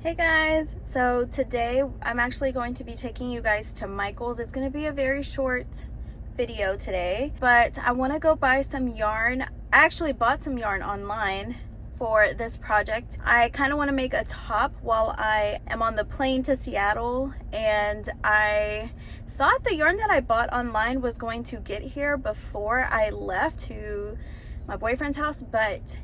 Hey guys, so today I'm actually going to be taking you guys to Michael's. It's going to be a very short video today, but I want to go buy some yarn. I actually bought some yarn online for this project. I kind of want to make a top while I am on the plane to Seattle, and I thought the yarn that I bought online was going to get here before I left to my boyfriend's house, but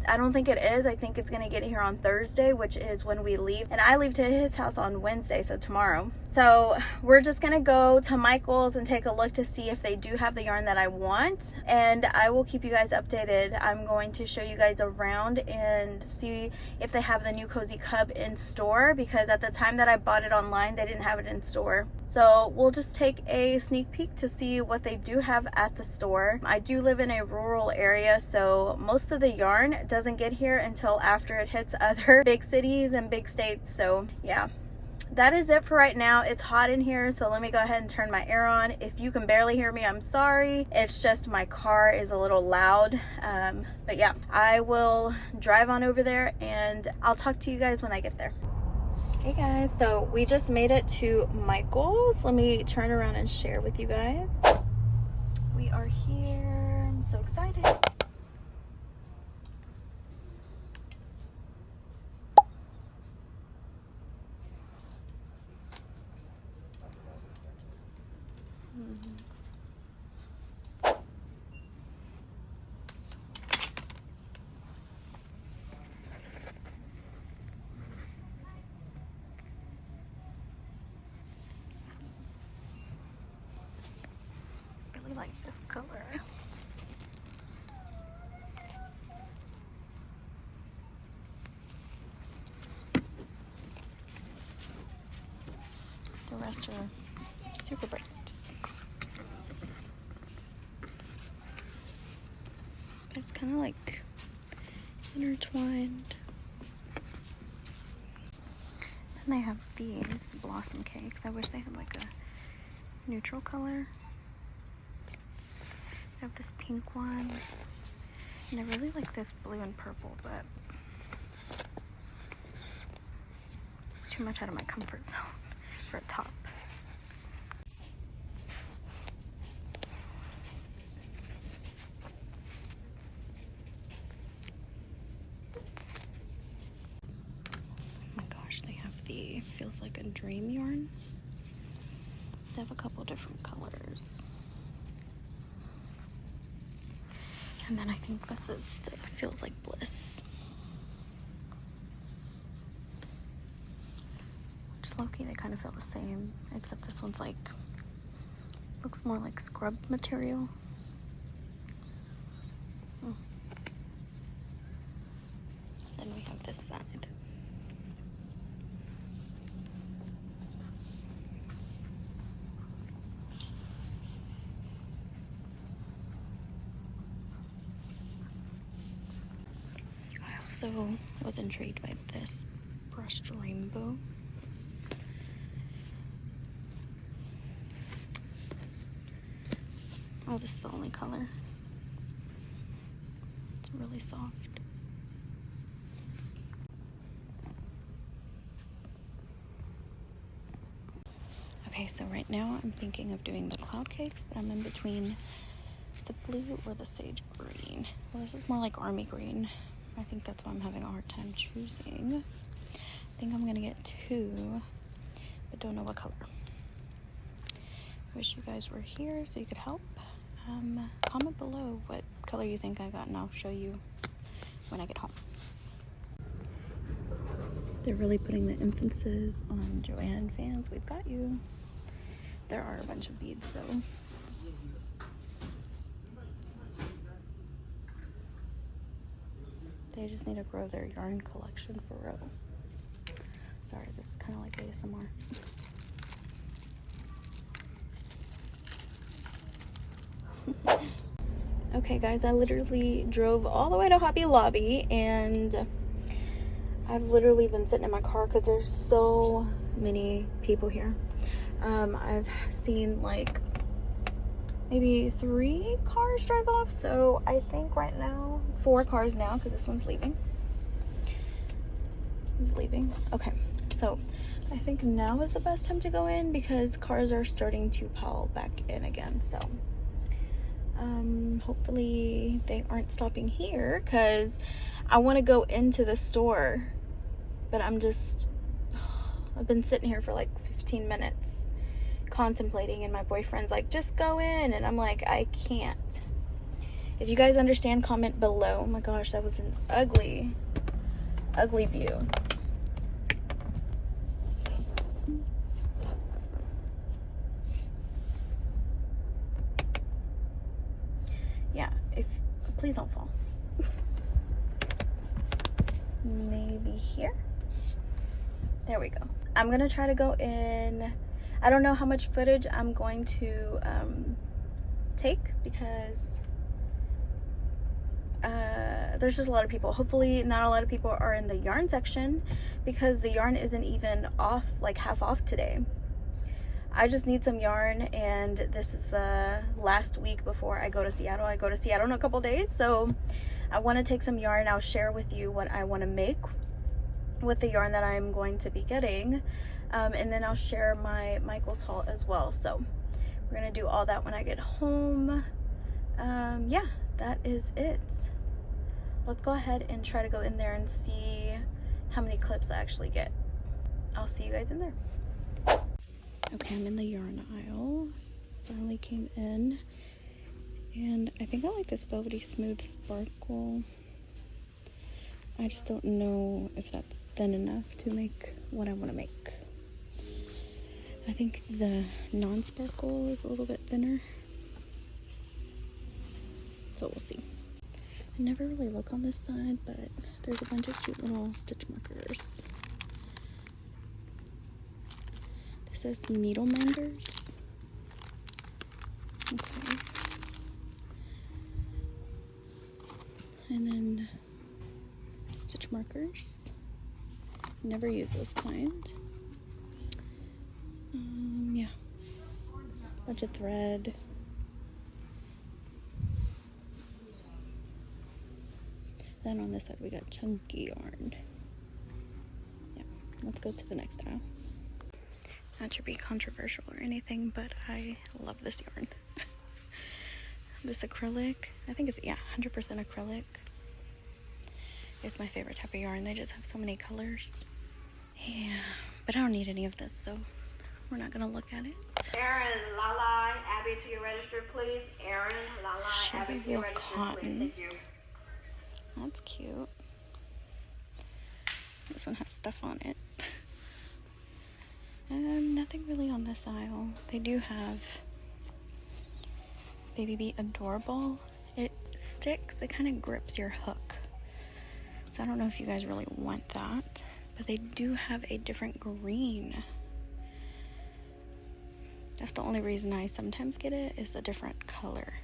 I don't think it is. I think it's gonna get here on Thursday, which is when we leave, and I leave to his house on Wednesday, so tomorrow. So we're just gonna go to Michael's and take a look to see if they do have the yarn that I want, and I will keep you guys updated. I'm going to show you guys around and see if they have the new Cozy Cub in store, because at the time that I bought it online they didn't have it in store. So we'll just take a sneak peek to see what they do have at the store. I do live in a rural area, so most of the yarn doesn't get here until after it hits other big cities and big states. So yeah, that is it for right now. It's hot in here, so let me go ahead and turn my air on. If you can barely hear me, I'm sorry. It's just my car is a little loud. But yeah, I will drive on over there and I'll talk to you guys when I get there. Hey guys, so we just made it to Michael's. Let me turn around and share with you guys. We are here. I'm so excited. Really like this color. The rest are super bright. But it's kind of like intertwined. Then they have these, the blossom cakes. I wish they had like a neutral color. They have this pink one. And I really like this blue and purple, but it's too much out of my comfort zone for a top. Oh my gosh, they have the Feels Like a Dream yarn. They have a couple different colors. And then I think this is the Feels Like Bliss. Which low-key, they kind of feel the same, except this one's like, looks more like scrub material. Then we have this side. I also was intrigued by this brushed rainbow. Oh, this is the only color. It's really soft. Okay, so right now I'm thinking of doing the cloud cakes, but I'm in between the blue or the sage green. Well, this is more like army green. I think that's why I'm having a hard time choosing. I think I'm gonna get two, but don't know what color. I wish you guys were here so you could help. Comment below what color you think I got and I'll show you when I get home. They're really putting the emphasis on Joanne fans. We've got you. There are a bunch of beads though. They just need to grow their yarn collection for real. Sorry, this is kind of like ASMR. Okay guys, I literally drove all the way to Hobby Lobby and I've literally been sitting in my car because there's so many people here. I've seen like maybe 3 cars drive off, so I think right now 4 cars now because this one's leaving. He's leaving. Okay, So I think now is the best time to go in because cars are starting to pile back in again. So hopefully they aren't stopping here because I want to go into the store, but I've been sitting here for like 15 minutes contemplating, and my boyfriend's like, just go in, and I'm like, I can't. If you guys understand, comment below. Oh my gosh, that was an ugly view. Yeah, please don't fall. Maybe here. There we go. I'm gonna try to go in. I don't know how much footage I'm going to take because there's just a lot of people. Hopefully not a lot of people are in the yarn section because the yarn isn't even off, like half off today. I just need some yarn, and this is the last week before I go to Seattle. I go to Seattle in a couple days, so I want to take some yarn. I'll share with you what I want to make with the yarn that I'm going to be getting, and then I'll share my Michael's haul as well. So we're gonna do all that when I get home. Yeah, that is it. Let's go ahead and try to go in there and see how many clips I actually get. I'll see you guys in there. Okay, I'm in the yarn aisle. Finally came in, and I think I like this velvety smooth sparkle. I just don't know if that's thin enough to make what I want to make. I think the non-sparkle is a little bit thinner, so we'll see. I never really look on this side, but there's a bunch of cute little stitch markers. This says needle menders. Okay. And then stitch markers. Never use those kind. Yeah. Bunch of thread. Then on this side we got chunky yarn. Yeah, let's go to the next aisle. Not to be controversial or anything, but I love this yarn. This acrylic, I think it's, yeah, 100% acrylic. It's my favorite type of yarn. They just have so many colors. Yeah, but I don't need any of this, so we're not gonna look at it. Aaron, Lala, Abby to your register, please. Aaron, Lala, Abby to your register, cotton. please. Thank you. That's cute. This one has stuff on it. Nothing really on this aisle. They do have Baby Bee Adorable. It sticks, it kind of grips your hook. So I don't know if you guys really want that, but they do have a different green. That's the only reason I sometimes get it, is a different color.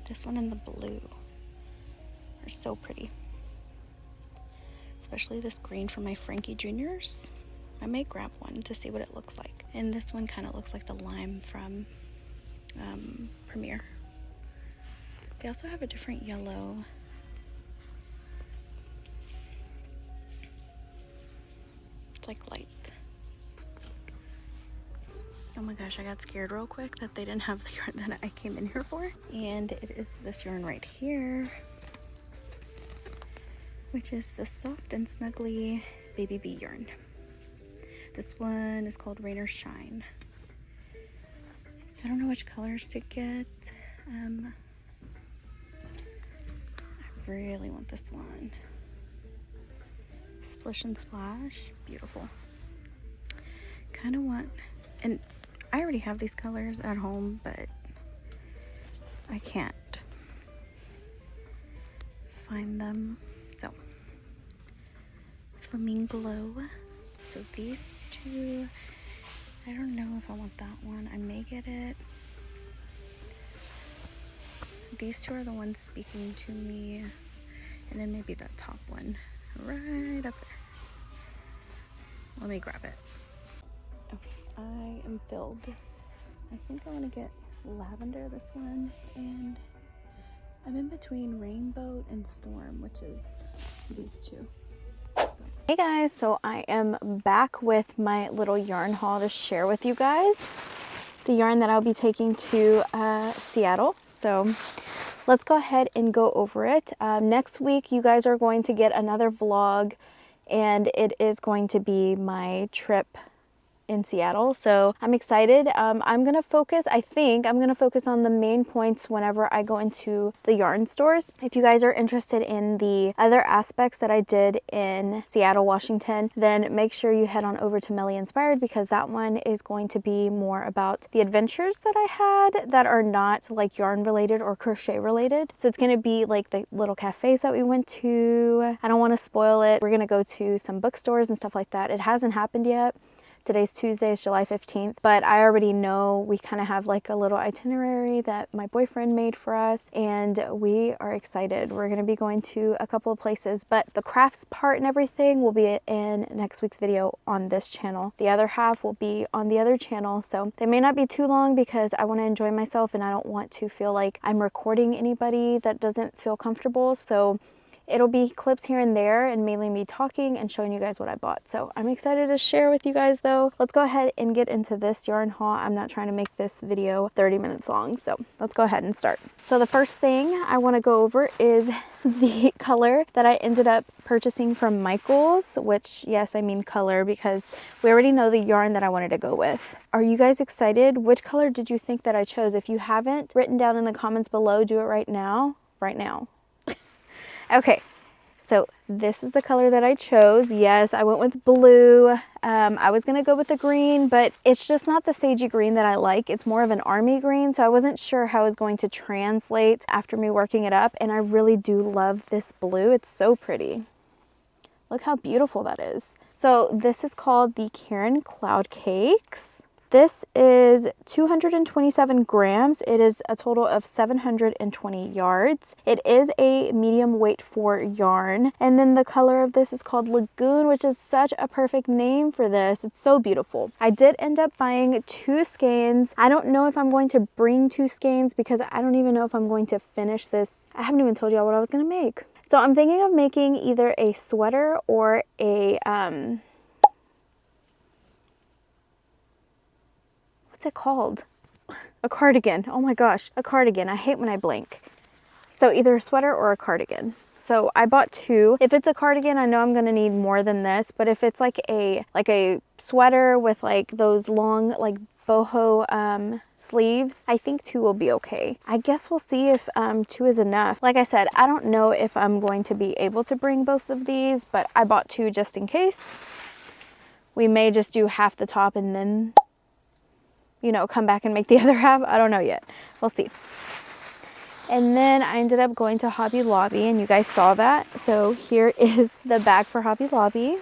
This one and the blue are so pretty. Especially this green from my Frankie Juniors. I may grab one to see what it looks like. And this one kind of looks like the lime from Premier. They also have a different yellow. It's like light. Oh my gosh, I got scared real quick that they didn't have the yarn that I came in here for. And it is this yarn right here, which is the Soft and Snuggly Baby Bee yarn. This one is called Rain or Shine. I don't know which colors to get. I really want this one. Splish and Splash, beautiful. Kind of want, and I already have these colors at home, but I can't find them. So, Flamingo. So these two, I don't know if I want that one. I may get it. These two are the ones speaking to me, and then maybe that top one right up there. Let me grab it. Okay, I am filled. I think I want to get lavender, this one, and I'm in between Rainbow and Storm, which is these two. So Hey guys, so I am back with my little yarn haul to share with you guys. The yarn that I'll be taking to Seattle. So let's go ahead and go over it. Next week you guys are going to get another vlog, and it is going to be my trip in Seattle. So I'm excited. I'm gonna focus, I think I'm gonna focus on the main points whenever I go into the yarn stores. If you guys are interested in the other aspects that I did in Seattle, Washington, then make sure you head on over to Mellyinspired, because that one is going to be more about the adventures that I had that are not like yarn related or crochet related. So it's gonna be like the little cafes that we went to. I don't want to spoil it. We're gonna go to some bookstores and stuff like that. It hasn't happened yet. Today's Tuesday, is July 15th, but I already know we kind of have like a little itinerary that my boyfriend made for us, and we are excited. We're going to be going to a couple of places, but the crafts part and everything will be in next week's video on this channel. The other half will be on the other channel, so they may not be too long because I want to enjoy myself and I don't want to feel like I'm recording anybody that doesn't feel comfortable. So it'll be clips here and there, and mainly me talking and showing you guys what I bought. So I'm excited to share with you guys though. Let's go ahead and get into this yarn haul. I'm not trying to make this video 30 minutes long, so let's go ahead and start. So the first thing I want to go over is the color that I ended up purchasing from Michael's, which, yes, I mean color because we already know the yarn that I wanted to go with. Are you guys excited? Which color did you think that I chose? If you haven't written down in the comments below, do it right now. Right now. Okay, so this is the color that I chose. Yes, I went with blue. I was going to go with the green, but it's just not the sagey green that I like. It's more of an army green, so I wasn't sure how it was going to translate after me working it up, and I really do love this blue. It's so pretty. Look how beautiful that is. So this is called the Karen Cloud Cakes. This is 227 grams. It is a total of 720 yards. It is a medium weight for yarn. And then the color of this is called Lagoon, which is such a perfect name for this. It's so beautiful. I did end up buying 2 skeins. I don't know if I'm going to bring 2 skeins because I don't even know if I'm going to finish this. I haven't even told y'all what I was going to make. So I'm thinking of making either a sweater or a, what's it called? A cardigan. Oh my gosh, a cardigan. I hate when I blank. So either a sweater or a cardigan. So I bought 2. If it's a cardigan, I know I'm gonna need more than this, but if it's like a sweater with like those long like boho sleeves, I think 2 will be okay. I guess we'll see if 2 is enough. Like I said, I don't know if I'm going to be able to bring both of these, but I bought 2 just in case. We may just do half the top and then, you know, come back and make the other half. I don't know yet. We'll see. And then I ended up going to Hobby Lobby, and you guys saw that. So here is the bag for Hobby Lobby.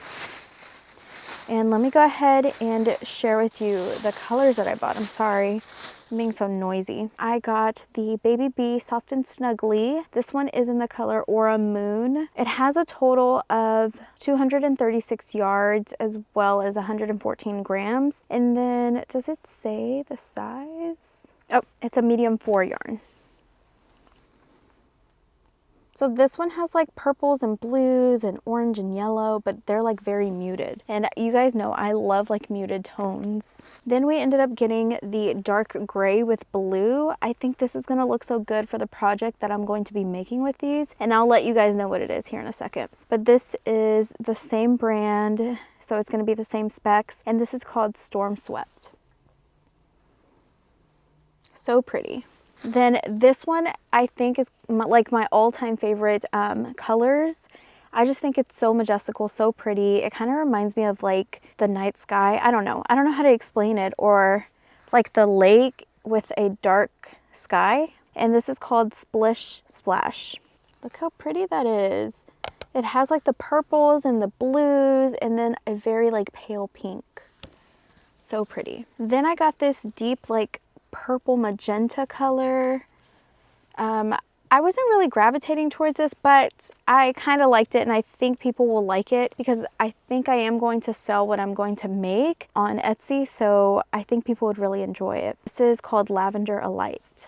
And let me go ahead and share with you the colors that I bought. I'm sorry, I'm being so noisy. I got the Baby Bee Soft and Snuggly. This one is in the color Aura Moon. It has a total of 236 yards as well as 114 grams. And then, does it say the size? Oh, it's a medium 4 yarn. So this one has like purples and blues and orange and yellow, but they're like very muted. And you guys know I love like muted tones. Then we ended up getting the dark gray with blue. I think this is gonna look so good for the project that I'm going to be making with these. And I'll let you guys know what it is here in a second. But this is the same brand, so it's gonna be the same specs. And this is called Storm Swept. So pretty. Then this one I think is like my all-time favorite colors. I just think it's so majestical, so pretty. It kind of reminds me of like the night sky. I don't know how to explain it, or like the lake with a dark sky. And this is called Splish Splash. Look how pretty that is. It has like the purples and the blues and then a very like pale pink. So pretty. Then I got this deep like purple magenta color. I wasn't really gravitating towards this, but I kind of liked it, and I think people will like it because I think I am going to sell what I'm going to make on Etsy, so I think people would really enjoy it. This is called Lavender Alight.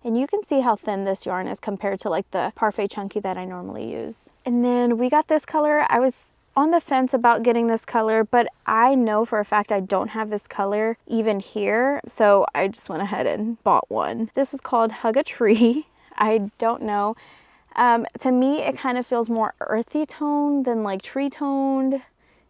And you can see how thin this yarn is compared to like the Parfait Chunky that I normally use. And then we got this color. I was on the fence about getting this color, but I know for a fact I don't have this color even here. So I just went ahead and bought one. This is called Hug a Tree. I don't know. To me, it kind of feels more earthy toned than like tree toned,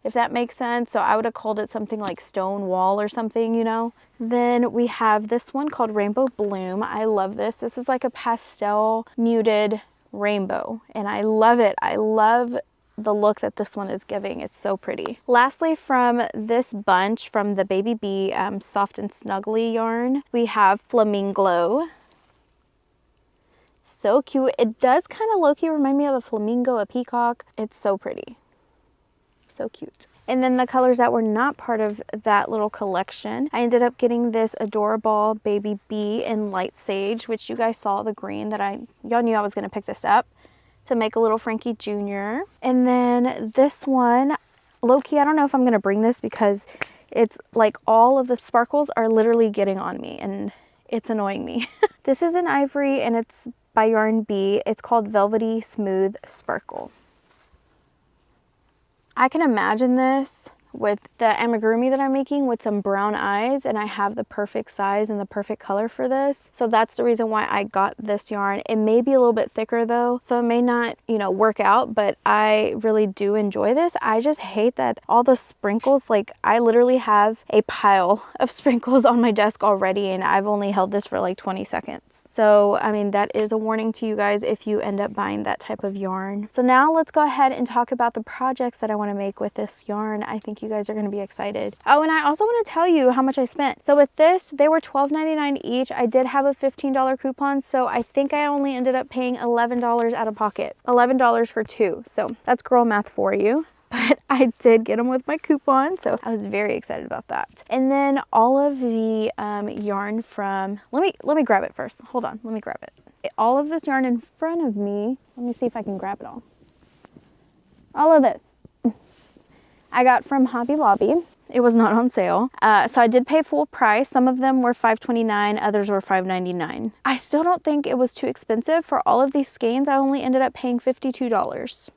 if that makes sense. So I would have called it something like Stone Wall or something, you know. Then we have this one called Rainbow Bloom. I love this. This is like a pastel muted rainbow, and I love it. I love the look that this one is giving. It's so pretty. Lastly, from this bunch, from the Baby Bee Soft and Snuggly yarn, we have Flamingo. So cute. It does kind of low-key remind me of a flamingo, a peacock. It's so pretty. So cute. And then the colors that were not part of that little collection, I ended up getting this adorable Baby Bee in Light Sage, which you guys saw the green that y'all knew I was going to pick this up to make a little Frankie Jr. And then this one, low-key, I don't know if I'm going to bring this because it's like all of the sparkles are literally getting on me and it's annoying me. This is an ivory and it's by Yarn Bee. It's called Velvety Smooth Sparkle. I can imagine this with the amigurumi that I'm making with some brown eyes, and I have the perfect size and the perfect color for this. So that's the reason why I got this yarn. It may be a little bit thicker though, so it may not, you know, work out, but I really do enjoy this. I just hate that all the sprinkles, like I literally have a pile of sprinkles on my desk already, and I've only held this for like 20 seconds. So, I mean, that is a warning to you guys if you end up buying that type of yarn. So now let's go ahead and talk about the projects that I want to make with this yarn. I think you guys are going to be excited. Oh, and I also want to tell you how much I spent. So with this, they were $12.99 each. I did have a $15 coupon, so I think I only ended up paying $11 out of pocket. $11 for two. So that's girl math for you. But I did get them with my coupon, so I was very excited about that. And then all of the yarn from, let me grab it first. Hold on, let me grab it. All of this yarn in front of me, let me see if I can grab it all. All of this, I got from Hobby Lobby. It was not on sale. So I did pay full price. Some of them were $5.29, others were $5.99. I still don't think it was too expensive. For all of these skeins, I only ended up paying $52.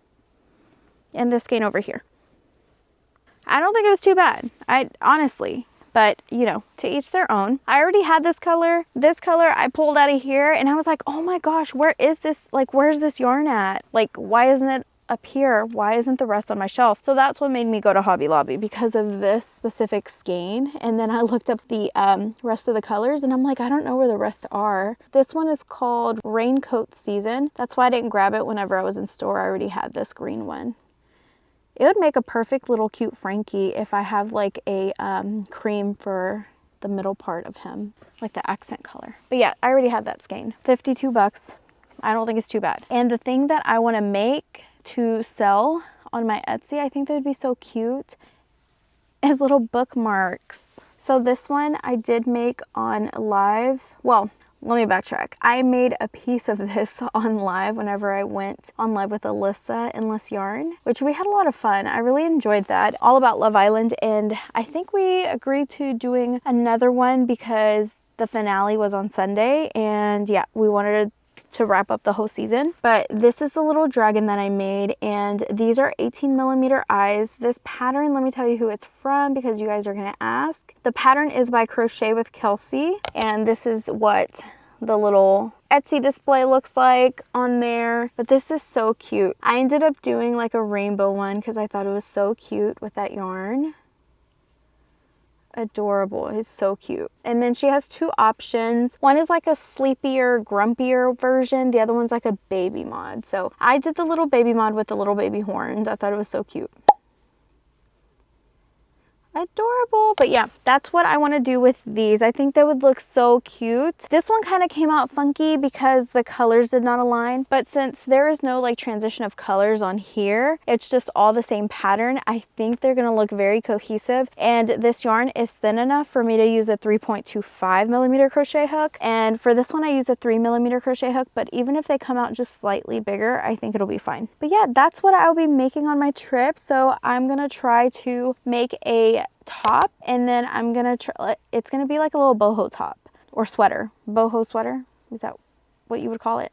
And this skein over here, I don't think it was too bad. Honestly, but you know, to each their own. I already had this color. This color I pulled out of here and I was like, oh my gosh, where is this? Like, where's this yarn at? Like, why isn't it up here? Why isn't the rest on my shelf? So that's what made me go to Hobby Lobby, because of this specific skein. And then I looked up the rest of the colors and I'm like, I don't know where the rest are. This one is called Raincoat Season. That's why I didn't grab it whenever I was in store. I already had this green one. It would make a perfect little cute Frankie if I have like a cream for the middle part of him, like the accent color. But yeah, I already had that skein. 52 bucks. I don't think it's too bad. And the thing that I want to make to sell on my Etsy, I think that would be so cute, is little bookmarks. So this one I did make on live. Well, let me backtrack. I made a piece of this on live whenever I went on live with Alyssa, Endless Yarn, which we had a lot of fun. I really enjoyed that. All about Love Island. And I think we agreed to doing another one because the finale was on Sunday. And yeah, we wanted to wrap up the whole season. But this is the little dragon that I made, and these are 18mm eyes. This pattern, let me tell you who it's from because you guys are gonna ask. The pattern is by Crochet with Kelsey, and this is what the little Etsy display looks like on there. But this is so cute. I ended up doing like a rainbow one because I thought it was so cute with that yarn. Adorable. It's so cute. And then she has two options. One is like a sleepier, grumpier version. The other one's like a baby mod. So I did the little baby mod with the little baby horns. I thought it was so cute. Adorable. But yeah, that's what I want to do with these. I think they would look so cute. This one kind of came out funky because the colors did not align, but since there is no like transition of colors on here, it's just all the same pattern. I think they're going to look very cohesive, and this yarn is thin enough for me to use a 3.25mm crochet hook, and for this one I use a 3mm crochet hook, but even if they come out just slightly bigger, I think it'll be fine. But yeah, that's what I'll be making on my trip. So I'm going to try to make a top, and then I'm gonna try, it's gonna be like a little boho top or sweater. Boho sweater, is that what you would call it.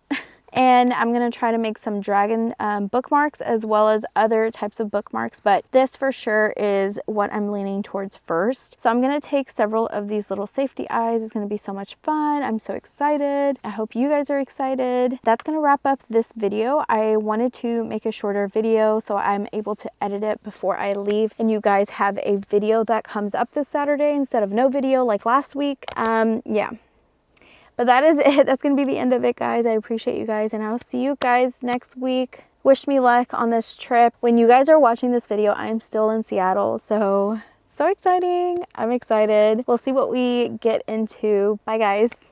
And I'm gonna try to make some dragon bookmarks as well as other types of bookmarks, but this for sure is what I'm leaning towards first. So I'm gonna take several of these little safety eyes. It's gonna be so much fun. I'm so excited. I hope you guys are excited. That's gonna wrap up this video. I wanted to make a shorter video so I'm able to edit it before I leave, and you guys have a video that comes up this Saturday instead of no video like last week. Yeah. But that is it. That's going to be the end of it, guys. I appreciate you guys, and I'll see you guys next week. Wish me luck on this trip. When you guys are watching this video, I am still in Seattle, so exciting. I'm excited. We'll see what we get into. Bye, guys.